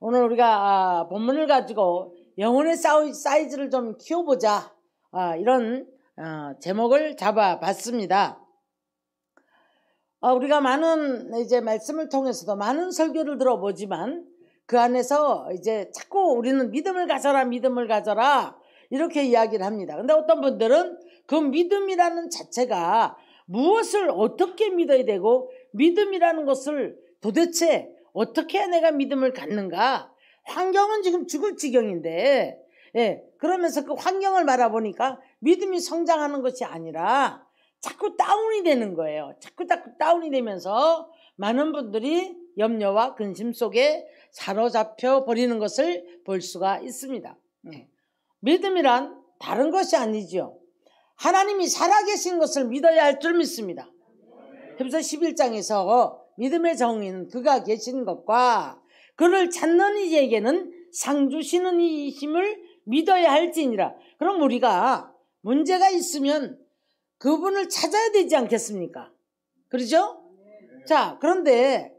오늘 우리가 본문을 가지고 영혼의 사이즈를 좀 키워보자, 이런 제목을 잡아봤습니다. 우리가 많은 이제 말씀을 통해서도 많은 설교를 들어보지만 그 안에서 이제 자꾸 우리는 믿음을 가져라 이렇게 이야기를 합니다. 근데 어떤 분들은 그 믿음이라는 자체가 무엇을 어떻게 믿어야 되고 믿음이라는 것을 도대체 어떻게 해야 내가 믿음을 갖는가? 환경은 지금 죽을 지경인데, 그러면서 그 환경을 바라보니까 믿음이 성장하는 것이 아니라 자꾸 다운이 되는 거예요. 자꾸 다운이 되면서 많은 분들이 염려와 근심 속에 사로잡혀 버리는 것을 볼 수가 있습니다. 믿음이란 다른 것이 아니죠. 하나님이 살아계신 것을 믿어야 할 줄 믿습니다. 히브리서 11장에서 믿음의 정의는 그가 계신 것과 그를 찾는 이에게는 상 주시는 이심을 믿어야 할지니라. 그럼 우리가 문제가 있으면 그분을 찾아야 되지 않겠습니까? 그렇죠? 자, 그런데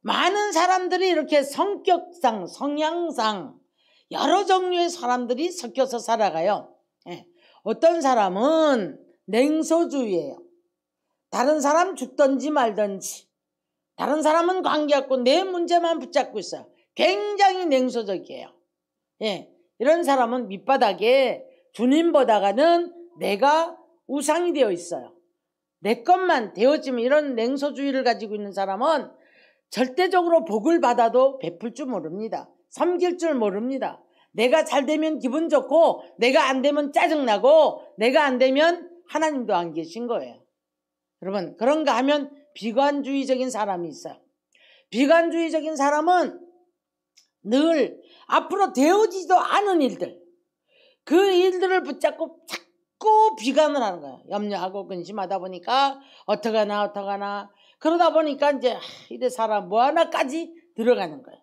많은 사람들이 이렇게 성격상, 성향상 여러 종류의 사람들이 섞여서 살아가요. 어떤 사람은 냉소주의예요. 다른 사람 죽든지 말든지, 다른 사람은 관계없고 내 문제만 붙잡고 있어요. 굉장히 냉소적이에요. 이런 사람은 밑바닥에 주님보다가는 내가 우상이 되어 있어요. 내 것만 되어지면, 이런 냉소주의를 가지고 있는 사람은 절대적으로 복을 받아도 베풀 줄 모릅니다. 섬길 줄 모릅니다. 내가 잘 되면 기분 좋고 내가 안 되면 짜증나고 내가 안 되면 하나님도 안 계신 거예요. 여러분, 그런가 하면 비관주의적인 사람이 있어요. 비관주의적인 사람은 늘 앞으로 되어지지도 않은 일들, 그 일들을 붙잡고 자꾸 비관을 하는 거예요. 염려하고 근심하다 보니까 어떡하나 그러다 보니까 이제 이래 사람 뭐 하나까지 들어가는 거예요.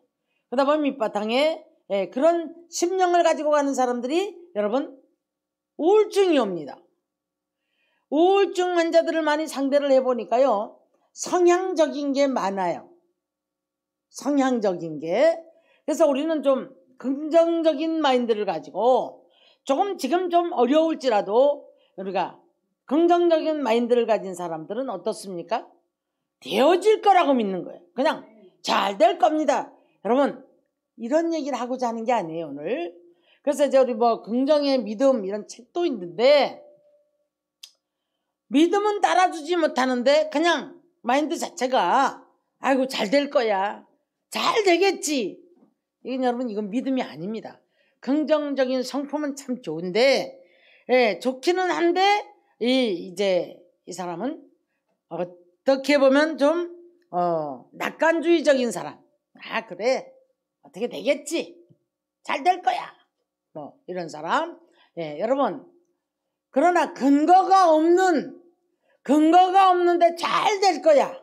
그러다 보면 밑바탕에 그런 심령을 가지고 가는 사람들이 여러분 우울증이 옵니다. 우울증 환자들을 많이 상대를 해보니까요, 성향적인 게 많아요. 성향적인 게. 그래서 우리는 좀 긍정적인 마인드를 가지고 지금 좀 어려울지라도 우리가 긍정적인 마인드를 가진 사람들은 어떻습니까? 되어질 거라고 믿는 거예요. 그냥 잘 될 겁니다. 여러분, 이런 얘기를 하고자 하는 게 아니에요, 오늘. 그래서 이제 우리 긍정의 믿음 이런 책도 있는데, 믿음은 따라주지 못하는데 그냥 마인드 자체가 아이고 잘 될 거야, 잘 되겠지, 이건 믿음이 아닙니다. 긍정적인 성품은 참 좋은데, 좋기는 한데 이 사람은 어떻게 보면 좀 낙관주의적인 사람. 그래, 어떻게 되겠지, 잘 될 거야, 이런 사람. 여러분, 그러나 근거가 없는데 잘 될 거야,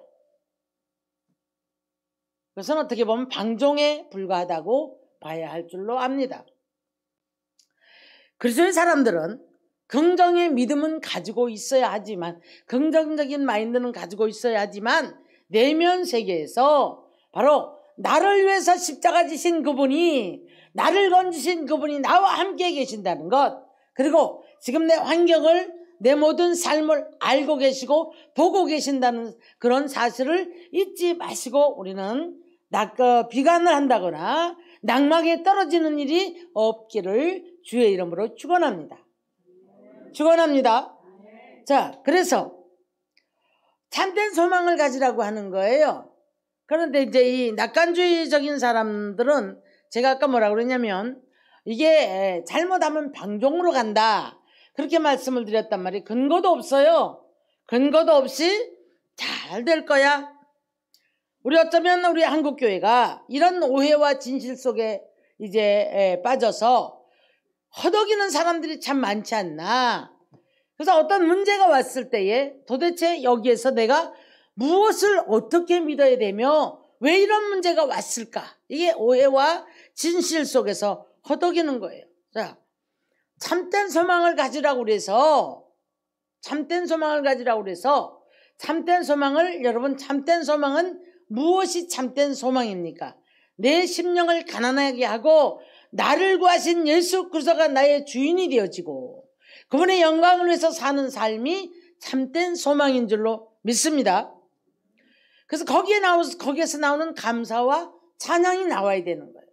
그것은 어떻게 보면 방종에 불과하다고 봐야 할 줄로 압니다. 그리스도의 사람들은 긍정의 믿음은 가지고 있어야 하지만, 긍정적인 마인드는 가지고 있어야 하지만, 내면 세계에서 바로 나를 위해서 십자가 지신 그분이, 나를 건지신 그분이 나와 함께 계신다는 것, 그리고 지금 내 환경을, 내 모든 삶을 알고 계시고 보고 계신다는 그런 사실을 잊지 마시고 우리는 비관을 한다거나 낙망에 떨어지는 일이 없기를 주의 이름으로 축원합니다. 축원합니다. 자, 그래서 참된 소망을 가지라고 하는 거예요. 그런데 이제 이 낙관주의적인 사람들은 제가 아까 뭐라고 그랬냐면, 이게 잘못하면 방종으로 간다, 그렇게 말씀을 드렸단 말이에요. 근거도 없어요. 근거도 없이 잘 될 거야. 어쩌면 우리 한국교회가 이런 오해와 진실 속에 이제 빠져서 허덕이는 사람들이 참 많지 않나. 그래서 어떤 문제가 왔을 때에 도대체 여기에서 내가 무엇을 어떻게 믿어야 되며 왜 이런 문제가 왔을까, 이게 오해와 진실 속에서 허덕이는 거예요. 자, 참된 소망을 가지라고 그래서 참된 소망을, 여러분, 참된 소망은 무엇이 참된 소망입니까? 내 심령을 가난하게 하고 나를 구하신 예수 그리스도가 나의 주인이 되어지고 그분의 영광을 위해서 사는 삶이 참된 소망인 줄로 믿습니다. 그래서 거기에서 나오는 감사와 찬양이 나와야 되는 거예요.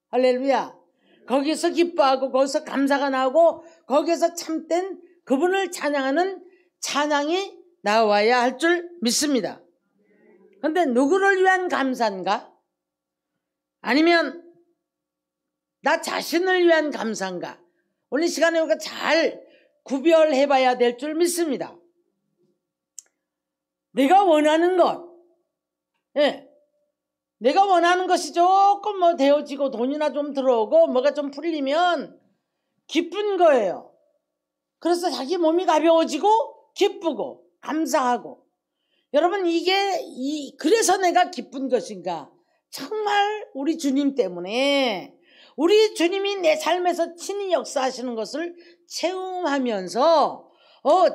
할렐루야. 거기서 기뻐하고 거기서 감사가 나오고 거기에서 참된 그분을 찬양하는 찬양이 나와야 할 줄 믿습니다. 그런데 누구를 위한 감사인가? 아니면 나 자신을 위한 감사인가? 오늘 시간에 우리가 잘 구별해 봐야 될 줄 믿습니다. 내가 원하는 것, 내가 원하는 것이 조금 뭐 되어지고 돈이나 좀 들어오고 뭐가 좀 풀리면 기쁜 거예요. 그래서 자기 몸이 가벼워지고 기쁘고 감사하고. 여러분 그래서 내가 기쁜 것인가? 정말 우리 주님 때문에 우리 주님이 내 삶에서 친히 역사하시는 것을 체험하면서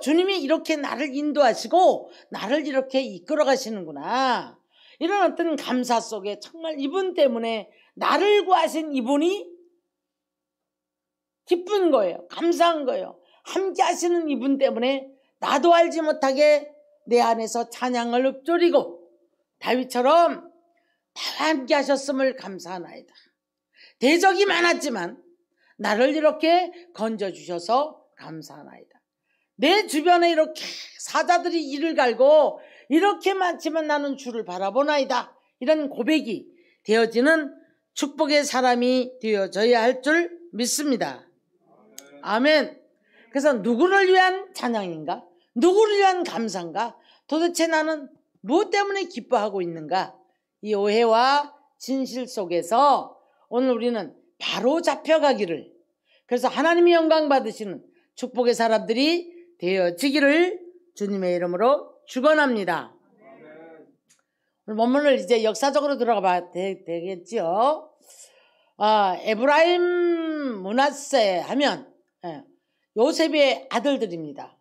주님이 이렇게 나를 인도하시고 나를 이렇게 이끌어 가시는구나. 이런 어떤 감사 속에 정말 이분 때문에 나를 구하신 이분이 기쁜 거예요. 감사한 거예요. 함께 하시는 이분 때문에 나도 알지 못하게 내 안에서 찬양을 읊조리고 다윗처럼 나와 함께 하셨음을 감사하나이다. 대적이 많았지만 나를 이렇게 건져주셔서 감사하나이다. 내 주변에 이렇게 사자들이 이를 갈고 이렇게 많지만 나는 주를 바라보나이다. 이런 고백이 되어지는 축복의 사람이 되어져야 할 줄 믿습니다. 아멘. 그래서 누구를 위한 찬양인가? 누구를 위한 감사인가? 도대체 나는 무엇 때문에 기뻐하고 있는가? 이 오해와 진실 속에서 오늘 우리는 바로 잡혀가기를, 그래서 하나님의 영광 받으시는 축복의 사람들이 되어지기를 주님의 이름으로 축원합니다. 오늘 본문을 이제 역사적으로 들어가 봐야 되겠죠. 에브라임 므낫세 하면 요셉의 아들들입니다.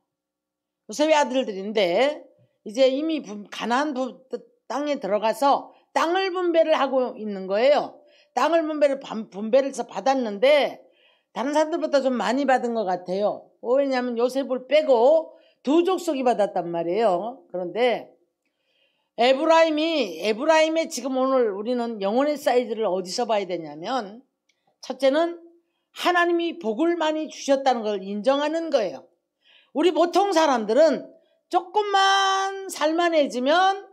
요셉의 아들들인데 이제 이미 가나안 땅에 들어가서 땅을 분배를 하고 있는 거예요. 땅을 분배를 해서 받았는데 다른 사람들보다 좀 많이 받은 것 같아요. 왜냐하면 요셉을 빼고 두 족속이 받았단 말이에요. 그런데 에브라임의 지금 오늘 우리는 영혼의 사이즈를 어디서 봐야 되냐면, 첫째는 하나님이 복을 많이 주셨다는 걸 인정하는 거예요. 우리 보통 사람들은 조금만 살만해지면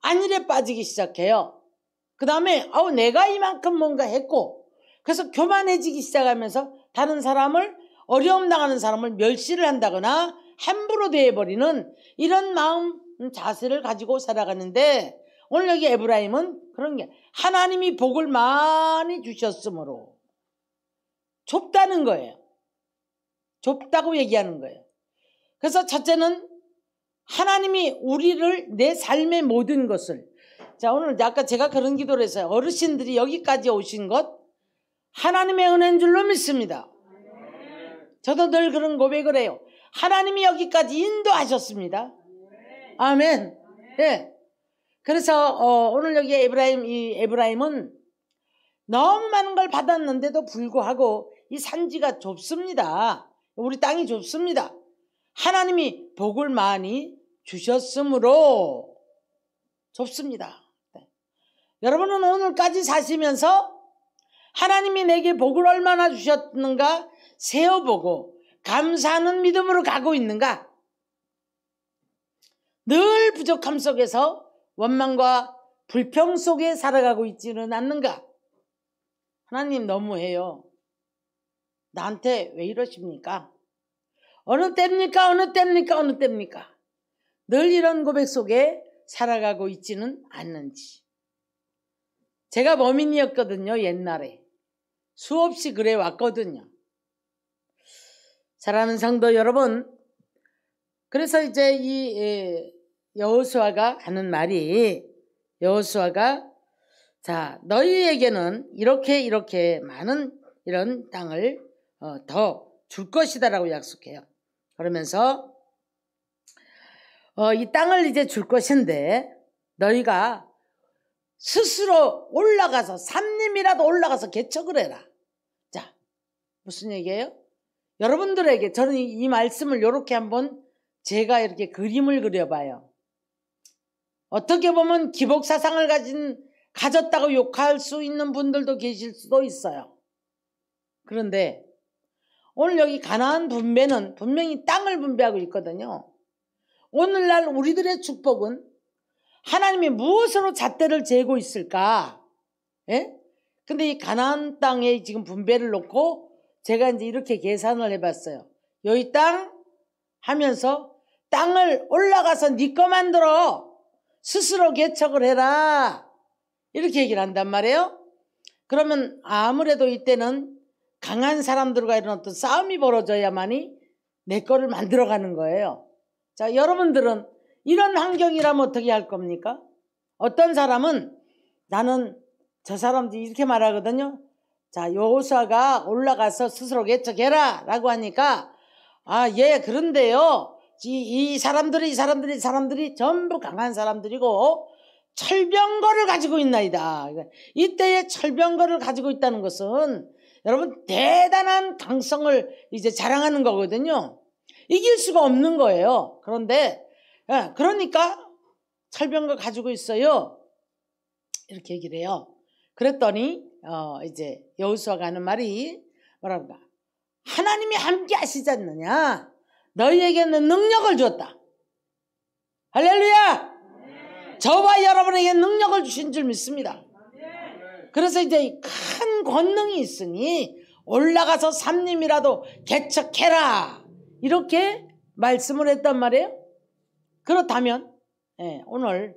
안일에 빠지기 시작해요. 그 다음에 내가 이만큼 뭔가 했고, 그래서 교만해지기 시작하면서 다른 사람을, 어려움 당하는 사람을 멸시를 한다거나 함부로 대해버리는 이런 마음, 자세를 가지고 살아가는데, 오늘 여기 에브라임은 그런 게 하나님이 복을 많이 주셨으므로 좁다는 거예요. 좁다고 얘기하는 거예요. 그래서 첫째는 하나님이 우리를, 내 삶의 모든 것을, 자, 오늘 아까 제가 그런 기도를 했어요. 어르신들이 여기까지 오신 것 하나님의 은혜인 줄로 믿습니다. 저도 늘 그런 고백을 해요. 하나님이 여기까지 인도하셨습니다. 아멘. 네. 그래서 오늘 여기 에브라임은 너무 많은 걸 받았는데도 불구하고 이 산지가 좁습니다. 우리 땅이 좁습니다. 하나님이 복을 많이 주셨으므로 좁습니다. 네. 여러분은 오늘까지 사시면서 하나님이 내게 복을 얼마나 주셨는가 세어보고 감사하는 믿음으로 가고 있는가? 늘 부족함 속에서 원망과 불평 속에 살아가고 있지는 않는가? 하나님 너무해요. 나한테 왜 이러십니까? 어느 때입니까? 어느 때입니까? 어느 때입니까? 늘 이런 고백 속에 살아가고 있지는 않는지. 제가 범인이었거든요. 옛날에. 수없이 그래 왔거든요. 사랑하는 성도 여러분, 그래서 이제 이 여호수아가 하는 말이, 여호수아가 자, 너희에게는 이렇게 많은 이런 땅을 더 줄 것이다라고 약속해요. 그러면서 이 땅을 이제 줄 것인데 너희가 스스로 올라가서 산림이라도 올라가서 개척을 해라. 자, 무슨 얘기예요? 여러분들에게 저는 이 말씀을 이렇게 한번 제가 이렇게 그림을 그려봐요. 어떻게 보면 기복사상을 가졌다고 욕할 수 있는 분들도 계실 수도 있어요. 그런데 오늘 여기 가나안 분배는 분명히 땅을 분배하고 있거든요. 오늘날 우리들의 축복은 하나님이 무엇으로 잣대를 재고 있을까? 예? 근데 이 가나안 땅에 지금 분배를 놓고 제가 이제 이렇게 계산을 해봤어요. 여기 땅 하면서 땅을 올라가서 네 거 만들어 스스로 개척을 해라 이렇게 얘기를 한단 말이에요. 그러면 아무래도 이때는 강한 사람들과 이런 어떤 싸움이 벌어져야만이 내 거를 만들어가는 거예요. 자, 여러분들은 이런 환경이라면 어떻게 할 겁니까? 어떤 사람은 나는 저 사람들이 이렇게 말하거든요. 자, 여호수아가 올라가서 스스로 개척해라 라고 하니까 예, 그런데요. 이 사람들이 전부 강한 사람들이고 철병거를 가지고 있나이다. 이때의 철병거를 가지고 있다는 것은 여러분 대단한 강성을 이제 자랑하는 거거든요. 이길 수가 없는 거예요. 그런데 그러니까 철병거 가지고 있어요. 이렇게 얘기를 해요. 그랬더니 이제 여호수아가 하는 말이 뭐랄까? 하나님이 함께 하시지 않느냐? 너희에게는 능력을 주었다. 할렐루야! 네. 저와 여러분에게 능력을 주신 줄 믿습니다. 네. 그래서 이제 큰 권능이 있으니 올라가서 산림이라도 개척해라. 이렇게 말씀을 했단 말이에요. 그렇다면 오늘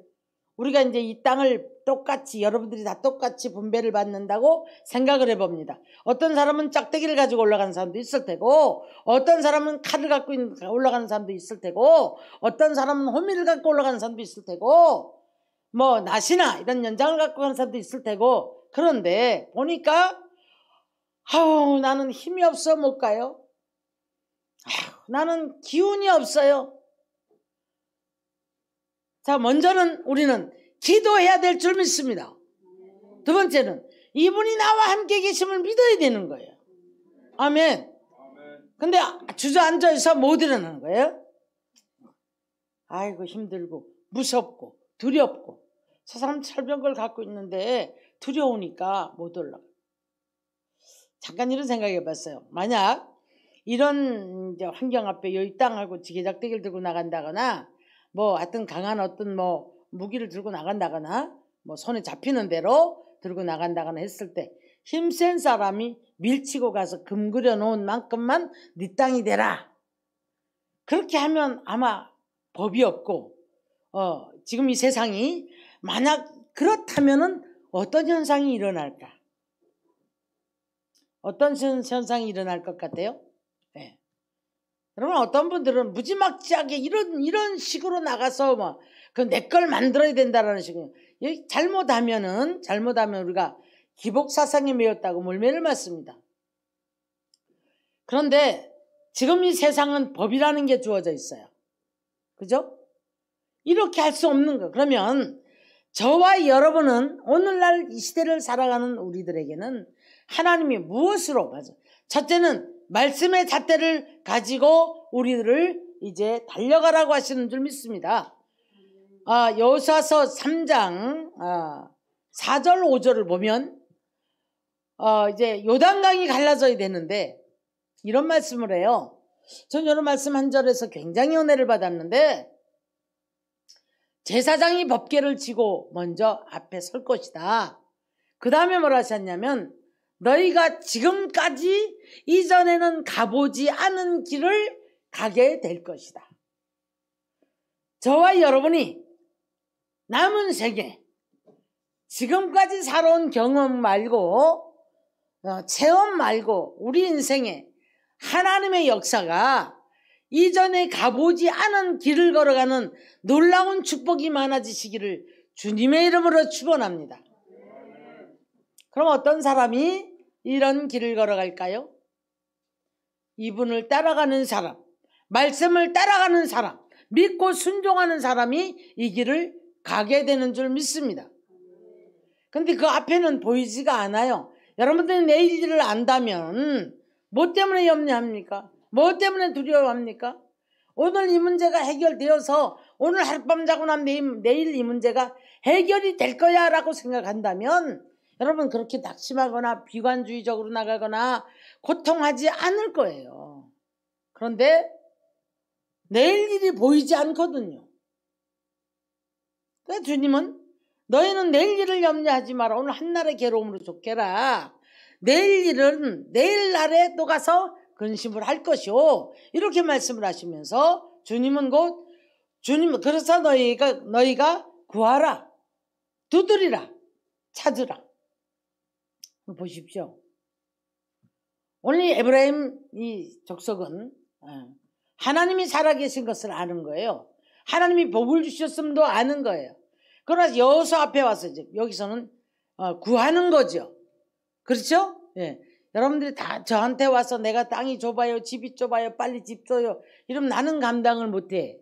우리가 이제 이 땅을 똑같이 여러분들이 다 똑같이 분배를 받는다고 생각을 해봅니다. 어떤 사람은 짝대기를 가지고 올라가는 사람도 있을 테고 어떤 사람은 칼을 갖고 올라가는 사람도 있을 테고 어떤 사람은 호미를 갖고 올라가는 사람도 있을 테고 뭐 낫이나 이런 연장을 갖고 가는 사람도 있을 테고 그런데 보니까 나는 힘이 없어 못 가요. 나는 기운이 없어요. 자, 먼저는 우리는 기도해야 될 줄 믿습니다. 두 번째는 이분이 나와 함께 계심을 믿어야 되는 거예요. 아멘. 근데 주저앉아서 못 일어나는 거예요. 아이고 힘들고 무섭고 두렵고 저 사람 철병걸 갖고 있는데 두려우니까 못 올라가. 잠깐 이런 생각해 봤어요. 만약 이런 이제 환경 앞에 여기 땅하고 지게작대기를 들고 나간다거나 뭐 하여튼 강한 어떤 뭐 무기를 들고 나간다거나 뭐 손에 잡히는 대로 들고 나간다거나 했을 때 힘센 사람이 밀치고 가서 금 그려 놓은 만큼만 네 땅이 되라. 그렇게 하면 아마 법이 없고 지금 이 세상이 만약 그렇다면은 어떤 현상이 일어날까? 어떤 현상이 일어날 것 같아요? 네. 여러분 어떤 분들은 무지막지하게 이런 식으로 나가서 뭐 그 내 걸 만들어야 된다라는 식으로 잘못하면 우리가 기복사상에 매였다고 물매를 맞습니다. 그런데 지금 이 세상은 법이라는 게 주어져 있어요. 그죠? 이렇게 할 수 없는 거. 그러면 저와 여러분은 오늘날 이 시대를 살아가는 우리들에게는 하나님이 무엇으로 맞아? 첫째는 말씀의 잣대를 가지고 우리들을 이제 달려가라고 하시는 줄 믿습니다. 여호수아서 3장 4절 5절을 보면 이제 요단강이 갈라져야 되는데 이런 말씀을 해요. 전 이런 말씀 한 절에서 굉장히 은혜를 받았는데 제사장이 법궤를 지고 먼저 앞에 설 것이다. 그 다음에 뭐라 하셨냐면 너희가 지금까지 이전에는 가보지 않은 길을 가게 될 것이다. 저와 여러분이 남은 세계 지금까지 살아온 경험 말고 체험 말고 우리 인생에 하나님의 역사가 이전에 가보지 않은 길을 걸어가는 놀라운 축복이 많아지시기를 주님의 이름으로 축원합니다. 그럼 어떤 사람이 이런 길을 걸어갈까요? 이분을 따라가는 사람, 말씀을 따라가는 사람, 믿고 순종하는 사람이 이 길을 가게 되는 줄 믿습니다. 근데 그 앞에는 보이지가 않아요. 여러분들이 내일 일을 안다면 뭐 때문에 염려합니까? 뭐 때문에 두려워합니까? 오늘 이 문제가 해결되어서 오늘 하룻밤 자고 나면 내일 이 문제가 해결이 될 거야 라고 생각한다면 여러분 그렇게 낙심하거나 비관주의적으로 나가거나 고통하지 않을 거예요. 그런데 내일 일이 보이지 않거든요. 그래서 주님은 너희는 내일 일을 염려하지 마라. 오늘 한날의 괴로움으로 족해라. 내일 일은 내일 날에 또 가서 근심을 할 것이오. 이렇게 말씀을 하시면서 주님은 그래서 너희가 구하라. 두드리라. 찾으라. 보십시오. 오늘 에브라임 이 족속은 하나님이 살아계신 것을 아는 거예요. 하나님이 복을 주셨음도 아는 거예요. 그러나 여호수아 앞에 와서 이제 여기서는 구하는 거죠. 그렇죠? 예. 여러분들이 다 저한테 와서 내가 땅이 좁아요, 집이 좁아요, 빨리 집 줘요. 이러면 나는 감당을 못해.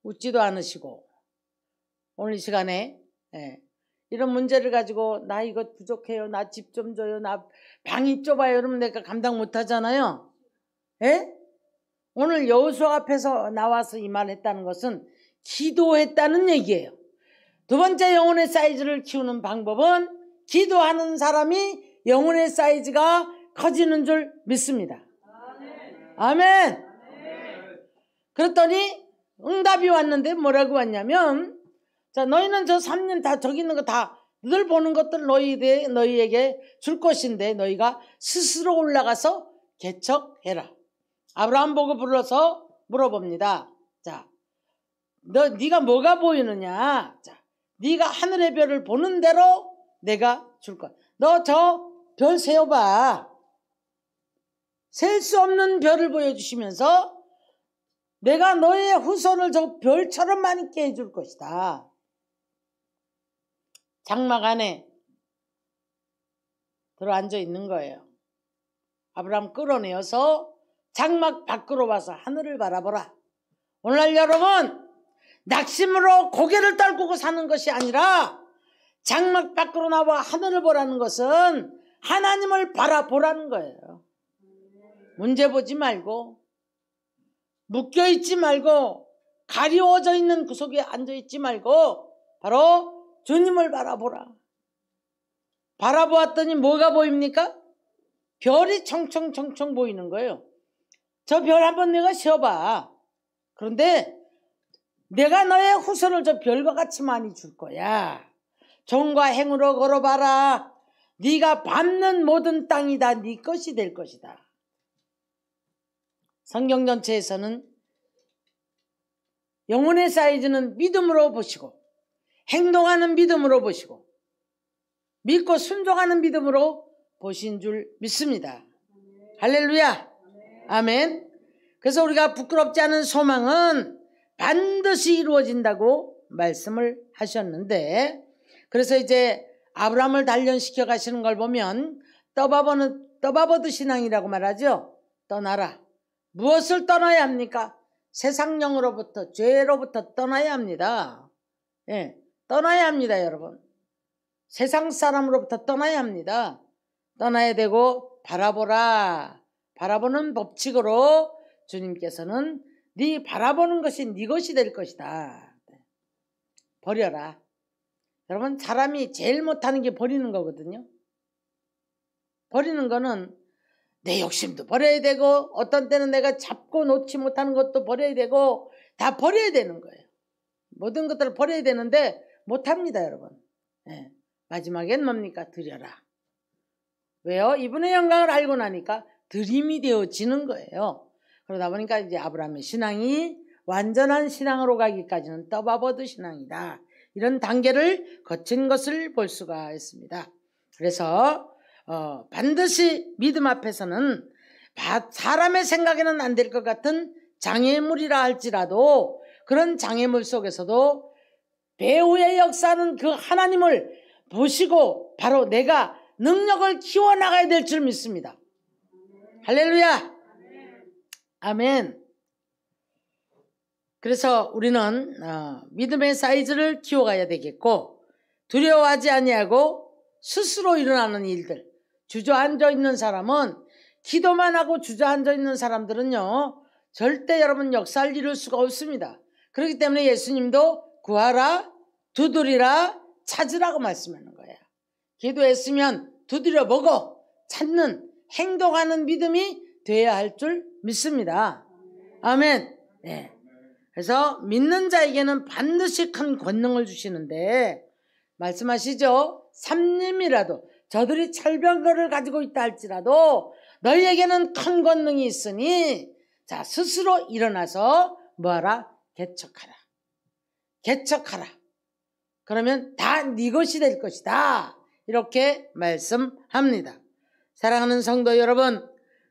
웃지도 않으시고 오늘 이 시간에 이런 문제를 가지고 나 이거 부족해요, 나 집 좀 줘요, 나 방이 좁아요. 이러면 내가 감당 못하잖아요. 예? 오늘 여호수아 앞에서 나와서 이 말 했다는 것은 기도했다는 얘기예요. 두 번째 영혼의 사이즈를 키우는 방법은 기도하는 사람이 영혼의 사이즈가 커지는 줄 믿습니다. 아멘. 그랬더니 응답이 왔는데 뭐라고 왔냐면 자 너희는 저 3년 다 저기 있는 거 다 늘 보는 것들 너희에게 줄 것인데 너희가 스스로 올라가서 개척해라. 아브라함 보고 불러서 물어봅니다. 자, 네가 뭐가 보이느냐? 자, 네가 하늘의 별을 보는 대로 내가 줄 거야. 너 저 별 세어봐. 셀 수 없는 별을 보여주시면서 내가 너의 후손을 저 별처럼 많이 깨 해줄 것이다. 장막 안에 들어앉아 있는 거예요. 아브라함 끌어내어서 장막 밖으로 와서 하늘을 바라보라. 오늘날 여러분 낙심으로 고개를 떨구고 사는 것이 아니라 장막 밖으로 나와 하늘을 보라는 것은 하나님을 바라보라는 거예요. 문제 보지 말고 묶여있지 말고 가리워져 있는 구석에 앉아있지 말고 바로 주님을 바라보라. 바라보았더니 뭐가 보입니까? 별이 청청청청 보이는 거예요. 저 별 한번 내가 세어봐. 그런데 내가 너의 후손을 저 별과 같이 많이 줄 거야. 종과 행으로 걸어봐라. 네가 밟는 모든 땅이 다 네 것이 될 것이다. 성경 전체에서는 영혼의 사이즈는 믿음으로 보시고 행동하는 믿음으로 보시고 믿고 순종하는 믿음으로 보신 줄 믿습니다. 할렐루야. 아멘. 그래서 우리가 부끄럽지 않은 소망은 반드시 이루어진다고 말씀을 하셨는데 그래서 이제 아브라함을 단련시켜 가시는 걸 보면 떠바버드 신앙이라고 말하죠. 떠나라. 무엇을 떠나야 합니까? 세상령으로부터 죄로부터 떠나야 합니다. 예, 떠나야 합니다, 여러분. 세상 사람으로부터 떠나야 합니다. 떠나야 되고 바라보라. 바라보는 법칙으로 주님께서는 네 바라보는 것이 네 것이 될 것이다. 버려라. 여러분 사람이 제일 못하는 게 버리는 거거든요. 버리는 거는 내 욕심도 버려야 되고 어떤 때는 내가 잡고 놓지 못하는 것도 버려야 되고 다 버려야 되는 거예요. 모든 것들을 버려야 되는데 못합니다, 여러분. 네. 마지막엔 뭡니까? 드려라. 왜요? 이분의 영광을 알고 나니까 드림이 되어지는 거예요. 그러다 보니까 이제 아브라함의 신앙이 완전한 신앙으로 가기까지는 떠바버드 신앙이다. 이런 단계를 거친 것을 볼 수가 있습니다. 그래서 반드시 믿음 앞에서는 사람의 생각에는 안 될 것 같은 장애물이라 할지라도 그런 장애물 속에서도 배후의 역사는 그 하나님을 보시고 바로 내가 능력을 키워나가야 될 줄 믿습니다. 할렐루야. 아멘. 그래서 우리는 믿음의 사이즈를 키워가야 되겠고 두려워하지 아니하고 스스로 일어나는 일들. 주저앉아 있는 사람은, 기도만 하고 주저앉아 있는 사람들은요, 절대 여러분 역사를 이룰 수가 없습니다. 그렇기 때문에 예수님도 구하라, 두드리라, 찾으라고 말씀하는 거예요. 기도했으면 두드려 보고 찾는, 행동하는 믿음이 돼야 할 줄 믿습니다. 아멘. 네. 그래서 믿는 자에게는 반드시 큰 권능을 주시는데, 말씀하시죠. 삼림이라도 저들이 철병거를 가지고 있다 할지라도 너희에게는 큰 권능이 있으니, 자, 스스로 일어나서 뭐하라? 개척하라. 개척하라. 그러면 다 네 것이 될 것이다. 이렇게 말씀합니다. 사랑하는 성도 여러분,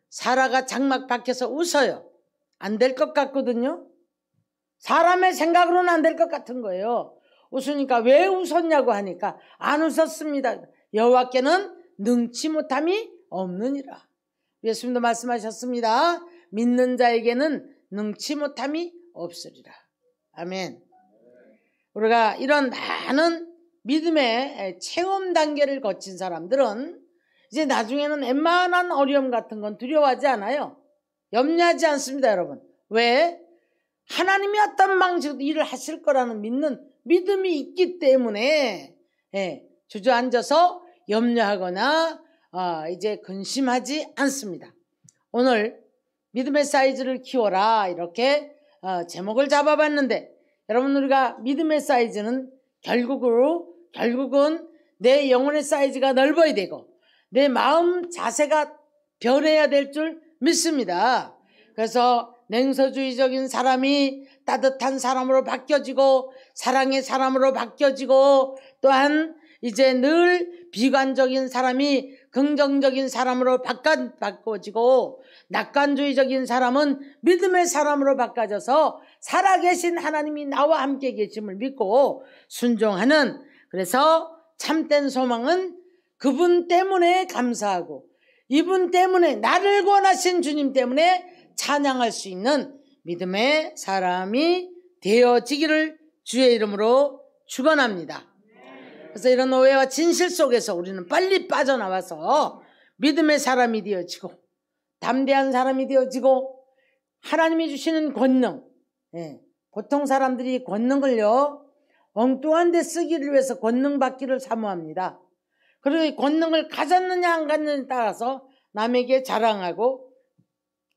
사라가 장막 밖에서 웃어요. 안 될 것 같거든요. 사람의 생각으로는 안 될 것 같은 거예요. 웃으니까 왜 웃었냐고 하니까 안 웃었습니다. 여호와께는 능치 못함이 없느니라. 예수님도 말씀하셨습니다. 믿는 자에게는 능치 못함이 없으리라. 아멘. 우리가 이런 많은 믿음의 체험 단계를 거친 사람들은 이제 나중에는 웬만한 어려움 같은 건 두려워하지 않아요. 염려하지 않습니다, 여러분. 왜? 하나님이 어떤 방식으로 일을 하실 거라는 믿는 믿음이 있기 때문에 주저앉아서 염려하거나 이제 근심하지 않습니다. 오늘 믿음의 사이즈를 키워라, 이렇게 제목을 잡아봤는데, 여러분, 우리가 믿음의 사이즈는 결국은 내 영혼의 사이즈가 넓어야 되고 내 마음 자세가 변해야 될 줄 믿습니다. 그래서 냉소주의적인 사람이 따뜻한 사람으로 바뀌어지고, 사랑의 사람으로 바뀌어지고, 또한 이제 늘 비관적인 사람이 긍정적인 사람으로 바꿔지고, 낙관주의적인 사람은 믿음의 사람으로 바꿔져서 살아계신 하나님이 나와 함께 계심을 믿고 순종하는, 그래서 참된 소망은 그분 때문에 감사하고 이분 때문에, 나를 구원하신 주님 때문에 찬양할 수 있는 믿음의 사람이 되어지기를 주의 이름으로 축원합니다. 그래서 이런 오해와 진실 속에서 우리는 빨리 빠져나와서 믿음의 사람이 되어지고 담대한 사람이 되어지고, 하나님이 주시는 권능, 보통 사람들이 권능을요 엉뚱한 데 쓰기를 위해서 권능 받기를 사모합니다. 그리고 권능을 가졌느냐 안 가졌느냐에 따라서 남에게 자랑하고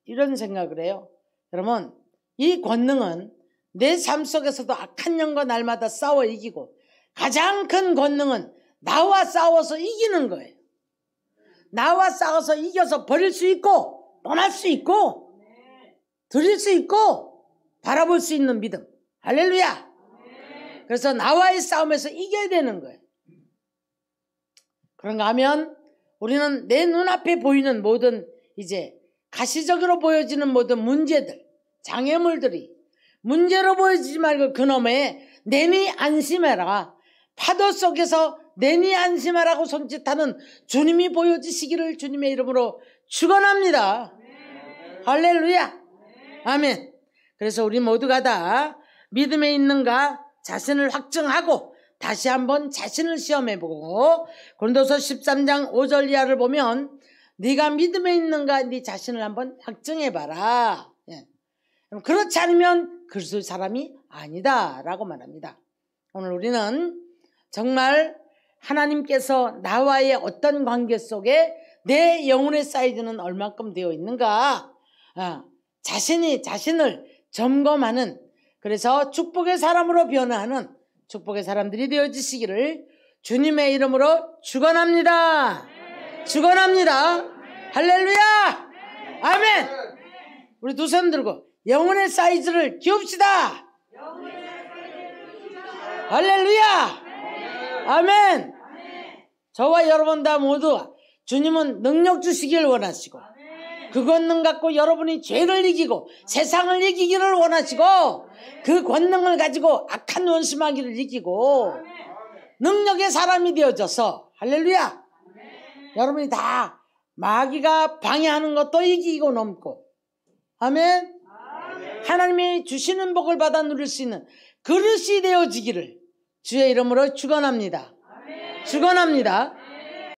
이런 생각을 해요. 여러분, 이 권능은 내 삶 속에서도 악한 영과 날마다 싸워 이기고, 가장 큰 권능은 나와 싸워서 이기는 거예요. 나와 싸워서 이겨서 버릴 수 있고, 떠날 수 있고, 드릴 수 있고, 바라볼 수 있는 믿음. 할렐루야. 그래서 나와의 싸움에서 이겨야 되는 거예요. 그런가 하면 우리는 내 눈앞에 보이는 모든, 이제 가시적으로 보여지는 모든 문제들, 장애물들이 문제로 보여지지 말고 그놈의 내니 안심해라, 파도 속에서 내니 안심하라고 손짓하는 주님이 보여주시기를 주님의 이름으로 축원합니다. 할렐루야. 아멘. 그래서 우리 모두가 다 믿음에 있는가 자신을 확증하고 다시 한번 자신을 시험해보고, 고린도서 13장 5절 이하를 보면 네가 믿음에 있는가 네 자신을 한번 확증해봐라. 그렇지 않으면 그리스도의 사람이 아니다 라고 말합니다. 오늘 우리는 정말 하나님께서 나와의 어떤 관계 속에 내 영혼의 사이즈는 얼만큼 되어 있는가, 자신을 점검하는, 그래서 축복의 사람으로 변화하는 축복의 사람들이 되어지시기를 주님의 이름으로 축원합니다. 축원합니다. 할렐루야. 아멘. 우리 두 손 들고 영혼의 사이즈를 키웁시다. 할렐루야. 아멘. 저와 여러분 다 모두 주님은 능력 주시길 원하시고, 그 권능 갖고 여러분이 죄를 이기고 세상을 이기기를 원하시고, 그 권능을 가지고 악한 원수마귀를 이기고 능력의 사람이 되어져서, 할렐루야, 여러분이 다 마귀가 방해하는 것도 이기고 넘고, 아멘, 하나님이 주시는 복을 받아 누릴 수 있는 그릇이 되어지기를 주의 이름으로 축원합니다. 축원합니다.